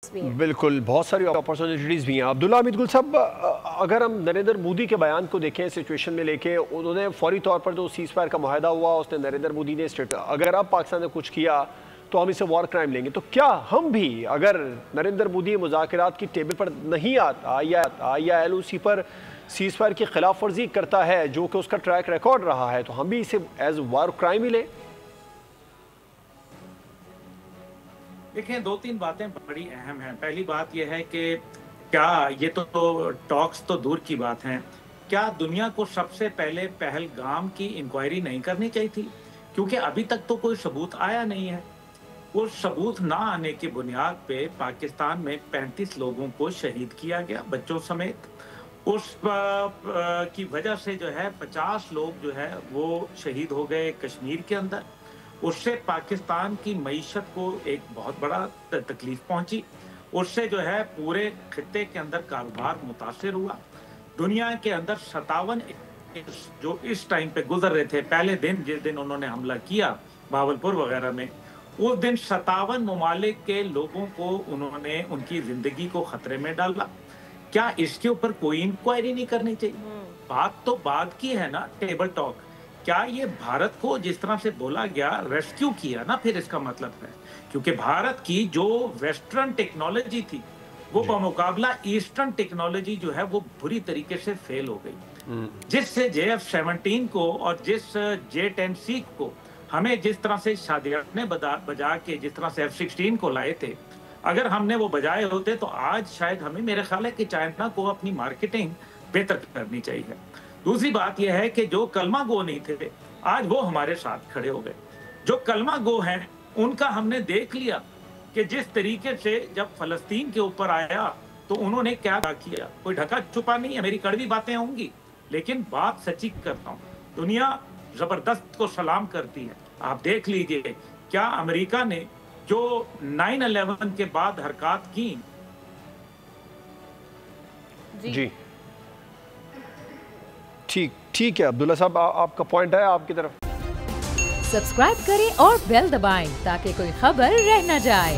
बिल्कुल, बहुत सारी अपॉर्चुनिटीज़ भी हैं। अब्दुल्ला हमीद गुल साहब, अगर हम नरेंद्र मोदी के बयान को देखें सिचुएशन में लेके, उन्होंने फौरी तौर पर जो सीज़ फायर का मुआहदा हुआ उसने नरेंद्र मोदी ने स्टेट, अगर अब पाकिस्तान ने कुछ किया तो हम इसे वॉर क्राइम लेंगे, तो क्या हम भी, अगर नरेंद्र मोदी मुज़ाकरात की टेबल पर नहीं आता या LOC पर सीज़ फायर की खिलाफ वर्जी करता है जो कि उसका ट्रैक रिकॉर्ड रहा है, तो हम भी इसे एज वॉर क्राइम ही लें? देखें, दो तीन बातें बड़ी अहम हैं। पहली बात यह है कि क्या ये तो टॉक्स तो दूर की बात है, क्या दुनिया को सबसे पहले पहलगाम की इंक्वायरी नहीं करनी चाहिए थी? क्योंकि अभी तक तो कोई सबूत आया नहीं है। उस सबूत ना आने की बुनियाद पे पाकिस्तान में 35 लोगों को शहीद किया गया, बच्चों समेत। उस की वजह से जो है 50 लोग जो है वो शहीद हो गए कश्मीर के अंदर। उससे पाकिस्तान की मईशत को एक बहुत बड़ा तकलीफ पहुंची। उससे जो है पूरे खित्ते के अंदर कारोबार मुतासिर हुआ। दुनिया के अंदर 57 जो इस टाइम पे गुजर रहे थे, पहले दिन जिस दिन उन्होंने हमला किया भावलपुर वगैरह में, उस दिन 57 ममालिक के लोगों को उन्होंने उनकी जिंदगी को खतरे में डाला। क्या इसके ऊपर कोई इंक्वायरी नहीं करनी चाहिए? बात तो बात की है ना, टेबल टॉक। क्या ये भारत को जिस तरह से बोला गया रेस्क्यू किया ना, फिर इसका मतलब है क्योंकि भारत की जो वेस्टर्न टेक्नोलॉजी थी वो बमुकाबला ईस्टर्न टेक्नोलॉजी जो है वो बुरी तरीके से फेल हो गई। जिससे JF-17 को और जिस J-10C को हमें जिस तरह से शादियाने बजा के जिस तरह से F-16 को लाए थे, अगर हमने वो बजाए होते तो आज शायद हमें, मेरे ख्याल है कि चाइना को अपनी मार्केटिंग बेहतर करनी चाहिए। दूसरी बात यह है कि जो कलमा गो नहीं थे आज वो हमारे साथ खड़े हो गए। जो कलमा गो हैं उनका हमने देख लिया कि जिस तरीके से जब फलस्तीन के ऊपर आया तो उन्होंने क्या किया। कोई ढका छुपा नहीं है, मेरी कड़वी बातें होंगी लेकिन बात सच्ची करता हूँ। दुनिया जबरदस्त को सलाम करती है। आप देख लीजिए क्या अमेरिका ने जो 9/11 के बाद हरकत की। जी ठीक है अब्दुल्ला साहब, आपका पॉइंट है, आपकी तरफ। सब्सक्राइब करें और बेल दबाएं ताकि कोई खबर रह न जाए।